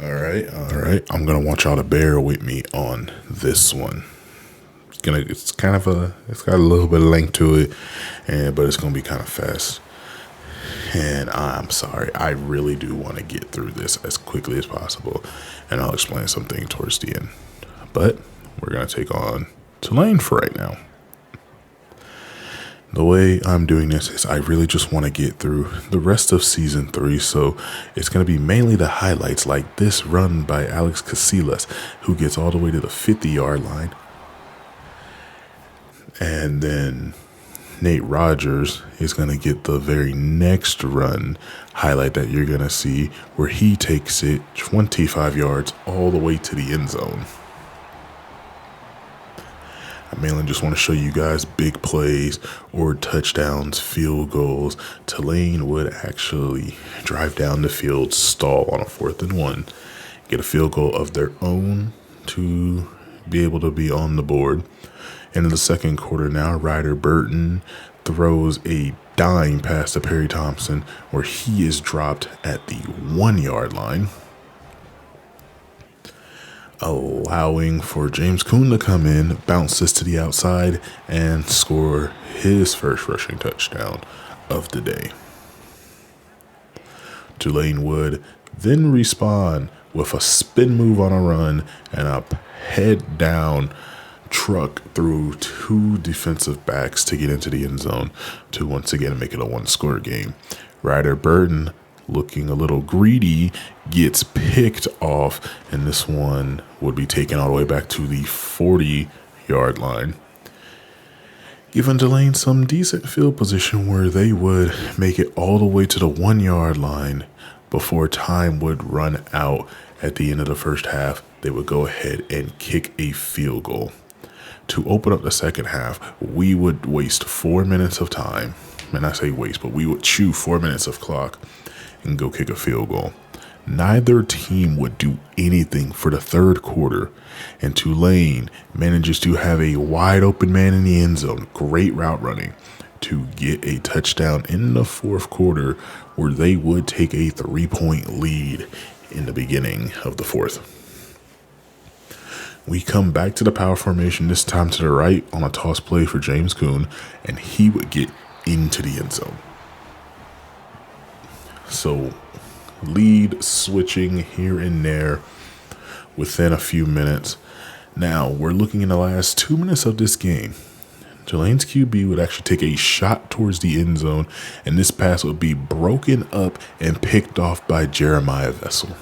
All right. I'm gonna want y'all to bear with me on this one. It's got a little bit of length to it, but it's gonna be kind of fast. And I'm sorry, I really do want to get through this as quickly as possible, and I'll explain something towards the end. But we're gonna take on Tulane for right now. The way I'm doing this is I really just want to get through the rest of season 3, so it's going to be mainly the highlights like this run by Alex Casillas, who gets all the way to the 50-yard line. And then Nate Rogers is going to get the very next run highlight that you're going to see, where he takes it 25 yards all the way to the end zone. I mainly just want to show you guys big plays or touchdowns, field goals. Tulane would actually drive down the field, stall on a 4th and 1, get a field goal of their own to be able to be on the board. Into the second quarter now, Ryder Burton throws a dime pass to Perry Thompson, where he is dropped at the 1-yard line, allowing for James Coon to come in, bounce this to the outside, and score his first rushing touchdown of the day. Tulane would then respawn with a spin move on a run and a head down truck through 2 defensive backs to get into the end zone to once again make it a 1-score game. Ryder Burton, looking a little greedy, gets picked off, and this one would be taken all the way back to the 40-yard line, giving Tulane some decent field position where they would make it all the way to the 1-yard line before time would run out. At the end of the first half, they would go ahead and kick a field goal. To open up the second half, we would waste 4 minutes of time. And I say waste, but we would chew 4 minutes of clock and go kick a field goal. Neither team would do anything for the third quarter, and Tulane manages to have a wide open man in the end zone, great route running, to get a touchdown in the fourth quarter, where they would take a 3-point lead in the beginning of the fourth. We come back to the power formation, this time to the right on a toss play for James Coon, and he would get into the end zone. So lead switching here and there within a few minutes. Now we're looking in the last 2 minutes of this game. Tulane's QB would actually take a shot towards the end zone, and this pass would be broken up and picked off by Jeremiah Vessel.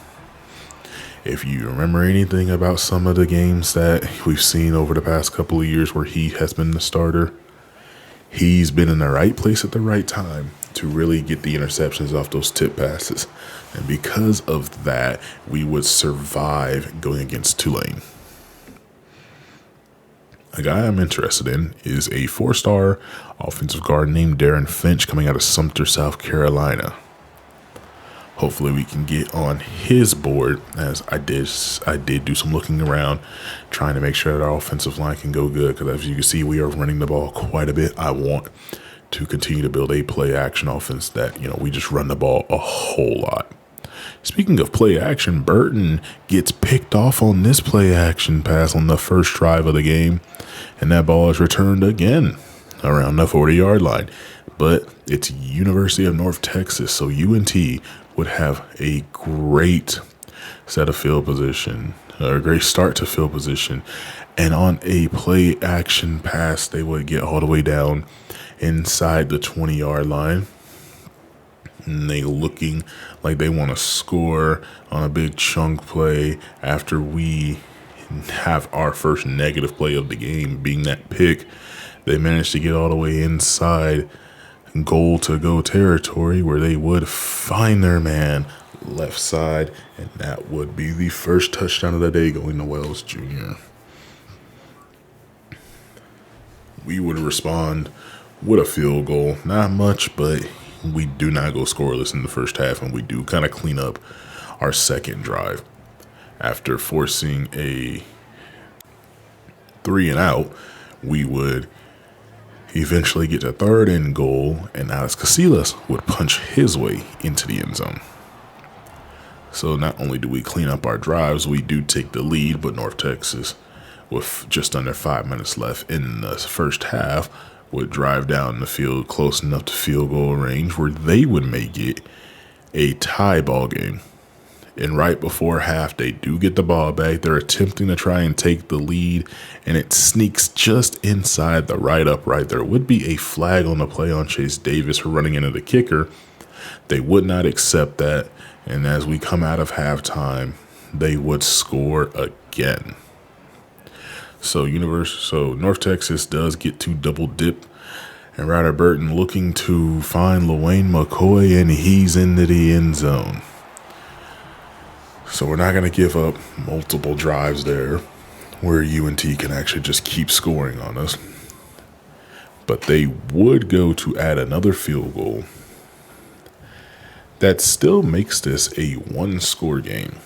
If you remember anything about some of the games that we've seen over the past couple of years where he has been the starter, he's been in the right place at the right time to really get the interceptions off those tip passes. And because of that, we would survive going against Tulane. A guy I'm interested in is a 4-star offensive guard named Darren Finch coming out of Sumter, South Carolina. Hopefully we can get on his board, as I did do some looking around, trying to make sure that our offensive line can go good, because as you can see, we are running the ball quite a bit. I want to continue to build a play action offense that, we just run the ball a whole lot. Speaking of play action, Burton gets picked off on this play action pass on the first drive of the game, and that ball is returned again around the 40-yard line. But it's University of North Texas, so UNT would have a great set of field position, or a great start to field position. And on a play action pass, they would get all the way down inside the 20-yard line. And they looking like they want to score on a big chunk play after we have our first negative play of the game being that pick. They managed to get all the way inside goal to go territory, where they would find their man left side, and that would be the first touchdown of the day going to Wells Jr. We would respond with a field goal. Not much, but we do not go scoreless in the first half, and we do kind of clean up our second drive. After forcing a 3 and out, we would eventually get to 3rd and goal, and Alex Casillas would punch his way into the end zone. So not only do we clean up our drives, we do take the lead, but North Texas, with just under 5 minutes left in the first half, would drive down the field close enough to field goal range where they would make it a tie ball game. And right before half, they do get the ball back. They're attempting to try and take the lead, and it sneaks just inside the right upright. There would be a flag on the play on Chase Davis for running into the kicker. They would not accept that, and as we come out of halftime, they would score again. So North Texas does get to double dip, and Ryder Burton looking to find LaWayne McCoy, and he's into the end zone. So we're not going to give up multiple drives there where UNT can actually just keep scoring on us. But they would go to add another field goal. That still makes this a one-score game.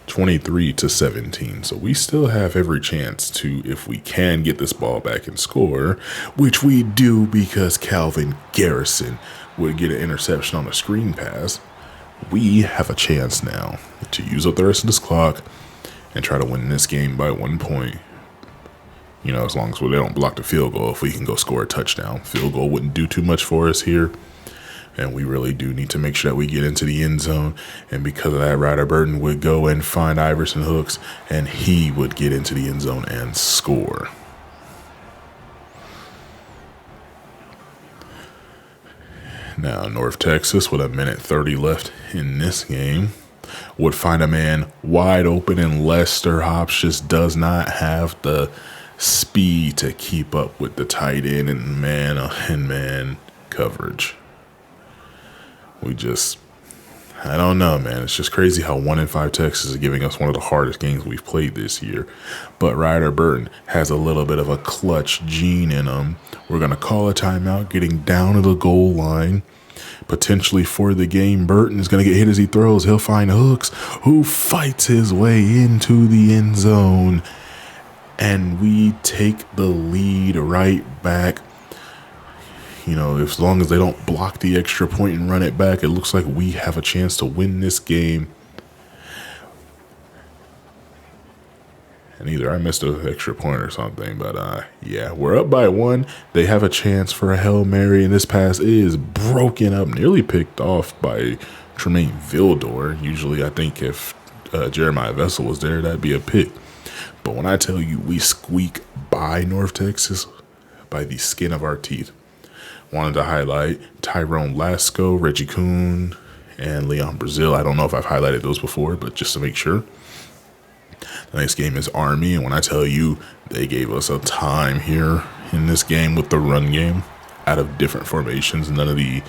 23-17. So we still have every chance to, if we can get this ball back and score, which we do because Calvin Garrison would get an interception on a screen pass. We have a chance now to use up the rest of this clock and try to win this game by 1 point. You know, as long as they don't block the field goal, if we can go score a touchdown. Field goal wouldn't do too much for us here. And we really do need to make sure that we get into the end zone. And because of that, Ryder Burton would go and find Iverson Hooks, and he would get into the end zone and score. Now, North Texas, with 1:30 left in this game, would find a man wide open, and Lester Hobbs just does not have the speed to keep up with the tight end and man coverage. I don't know, man. It's just crazy how 1-5 Texas is giving us one of the hardest games we've played this year. But Ryder Burton has a little bit of a clutch gene in him. We're going to call a timeout, getting down to the goal line. Potentially for the game, Burton is going to get hit as he throws. He'll find Hooks, who fights his way into the end zone. And we take the lead right back. You know, as long as they don't block the extra point and run it back, it looks like we have a chance to win this game. And either I missed an extra point or something, but yeah, we're up by 1. They have a chance for a Hail Mary, and this pass is broken up, nearly picked off by Tremaine Vildor. Usually, I think if Jeremiah Vessel was there, that'd be a pick. But when I tell you we squeak by North Texas by the skin of our teeth, wanted to highlight Tyrone Lasco, Reggie Kuhn, and Leon Brazil. I don't know if I've highlighted those before, but just to make sure. The next game is Army, and when I tell you they gave us a time here in this game with the run game out of different formations, none of the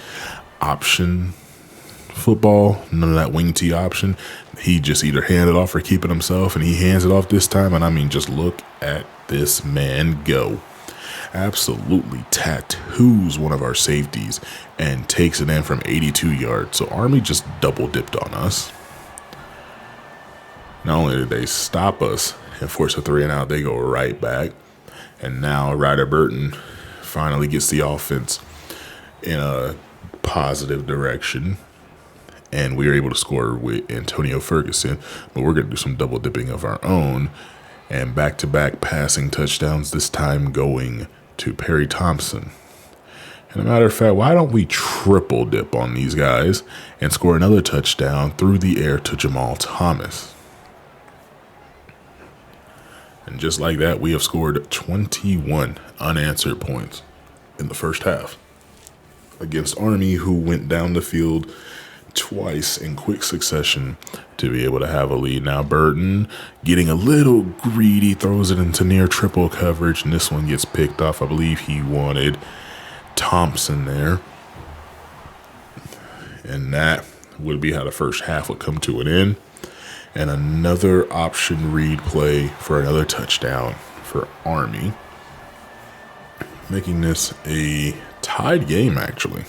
option football, none of that wing T option. He just either hand it off or keep it himself, and he hands it off this time, and I mean, just look at this man go. Absolutely tattoos one of our safeties and takes it in from 82 yards. So Army just double dipped on us. Not only did they stop us and force a 3-and-out, they go right back. And now Ryder Burton finally gets the offense in a positive direction. And we are able to score with Antonio Ferguson. But we're going to do some double dipping of our own. And back-to-back passing touchdowns, this time going to Perry Thompson. And a matter of fact, why don't we triple dip on these guys and score another touchdown through the air to Jamal Thomas? And just like that, we have scored 21 unanswered points in the first half against Army, who went down the field twice in quick succession to be able to have a lead. Now Burton getting a little greedy, throws it into near triple coverage, and this one gets picked off. I believe he wanted Thompson there. And that would be how the first half would come to an end. And another option read play for another touchdown for Army, making this a tied game, actually.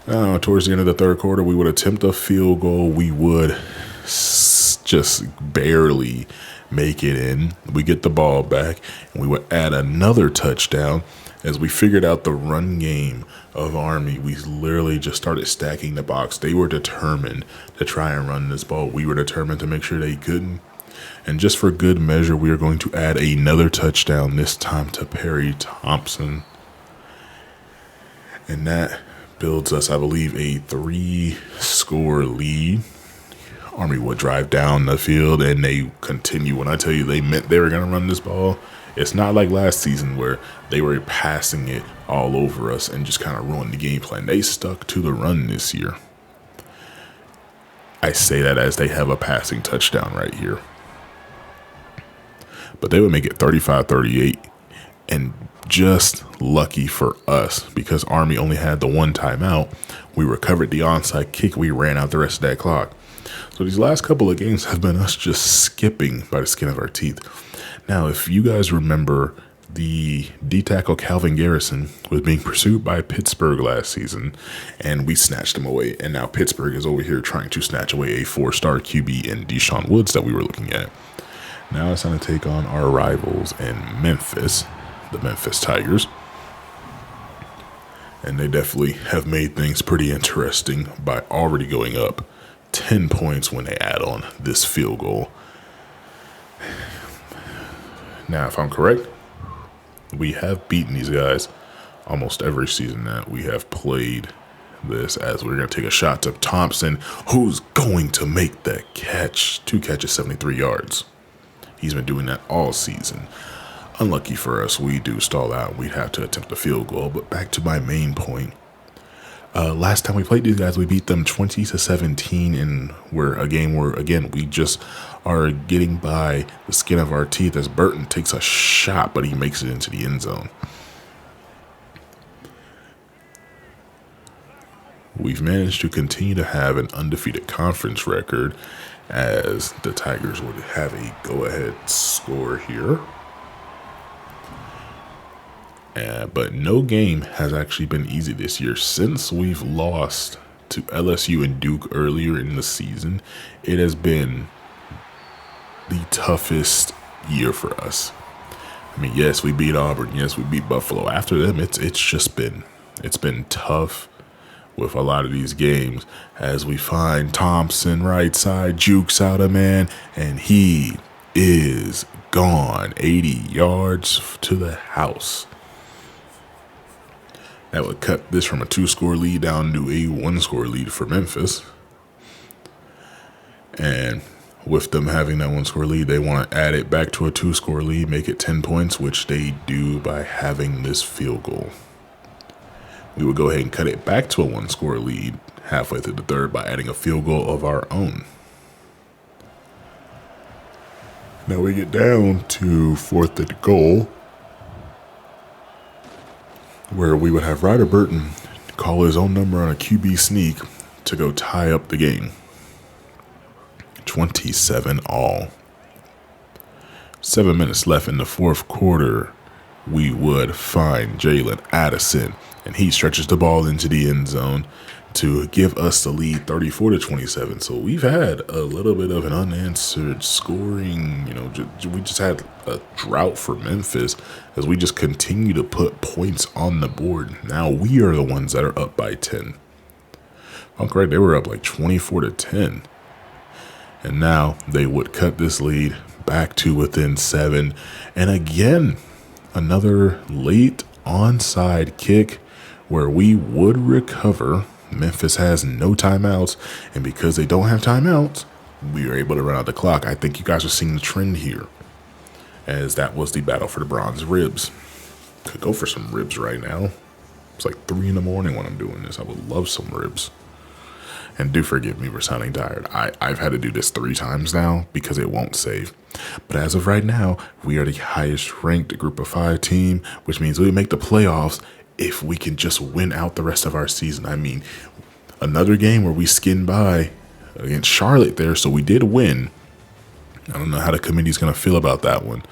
Towards the end of the third quarter, we would attempt a field goal. We would just barely make it in. We get the ball back, and we would add another touchdown. As we figured out the run game of Army, we literally just started stacking the box. They were determined to try and run this ball. We were determined to make sure they couldn't. And just for good measure, we are going to add another touchdown, this time to Perry Thompson. And that builds us, I believe, a 3-score lead. Army would drive down the field and they continue. When I tell you they meant they were going to run this ball, it's not like last season where they were passing it all over us and just kind of ruined the game plan. They stuck to the run this year. I say that as they have a passing touchdown right here. But they would make it 35-38, and just lucky for us because Army only had the one timeout. We recovered the onside kick. We ran out the rest of that clock. So these last couple of games have been us just skipping by the skin of our teeth. Now, if you guys remember, the D-tackle Calvin Garrison was being pursued by Pittsburgh last season, and we snatched him away. And now Pittsburgh is over here trying to snatch away a 4-star QB in Deshaun Woods that we were looking at. Now it's time to take on our rivals in Memphis, the Memphis Tigers. And they definitely have made things pretty interesting by already going up 10 points when they add on this field goal. Now, if I'm correct, we have beaten these guys almost every season that we have played this, as we're going to take a shot to Thompson, who's going to make that catch. 2 catches, 73 yards. He's been doing that all season. Unlucky for us, we do stall out. We'd have to attempt a field goal. But back to my main point. Last time we played these guys, we beat them 20-17, and we're a game where, again, we just are getting by the skin of our teeth as Burton takes a shot, but he makes it into the end zone. We've managed to continue to have an undefeated conference record, as the Tigers would have a go-ahead score here. But no game has actually been easy this year. Since we've lost to LSU and Duke earlier in the season, it has been the toughest year for us. I mean, yes, we beat Auburn. Yes, we beat Buffalo. After them, it's been tough with a lot of these games, as we find Thompson right side, jukes out a man, and he is gone 80 yards to the house. That would cut this from a 2-score lead down to a 1-score lead for Memphis. And with them having that 1-score lead, they want to add it back to a 2-score lead, make it 10 points, which they do by having this field goal. We would go ahead and cut it back to a 1-score lead halfway through the third by adding a field goal of our own. Now we get down to 4th and goal, where we would have Ryder Burton call his own number on a QB sneak to go tie up the game. 27 all. 7 minutes left in the fourth quarter. We would find Jalen Addison, and he stretches the ball into the end zone to give us the lead 34-27. So we've had a little bit of an unanswered scoring, we just had a drought for Memphis as we just continue to put points on the board. Now we are the ones that are up by 10. I'm correct, they were up like 24-10. And now they would cut this lead back to within 7. And again, another late onside kick where we would recover. Memphis has no timeouts, and because they don't have timeouts, we are able to run out the clock. I think you guys are seeing the trend here, as that was the battle for the bronze ribs. Could go for some ribs right now. It's like 3 a.m. when I'm doing this. I would love some ribs. And do forgive me for sounding tired. I've had to do this 3 times now because it won't save. But as of right now, we are the highest ranked group of 5 team, which means we make the playoffs if we can just win out the rest of our season. I mean, another game where we skinned by against Charlotte there, so we did win. I don't know how the committee's going to feel about that one.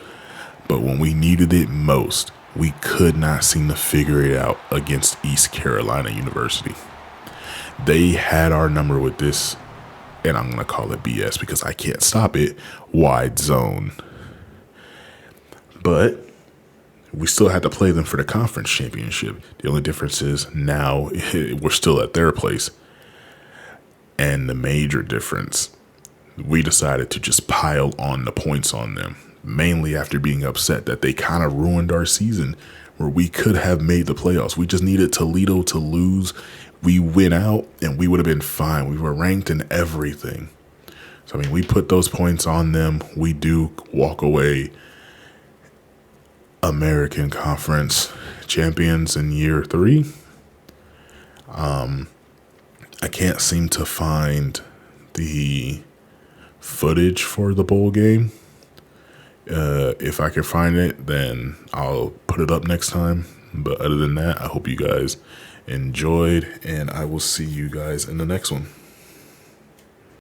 But when we needed it most, we could not seem to figure it out against East Carolina University. They had our number with this, and I'm going to call it BS because I can't stop it, wide zone. But We still had to play them for the conference championship. The only difference is now we're still at their place. And the major difference, we decided to just pile on the points on them, mainly after being upset that they kind of ruined our season where we could have made the playoffs. We just needed Toledo to lose. We went out and we would have been fine. We were ranked in everything. So, I mean, we put those points on them. We do walk away American Conference champions in year 3. I can't seem to find the footage for the bowl game. If I can find it, then I'll put it up next time. But other than that, I hope you guys enjoyed, and I will see you guys in the next one.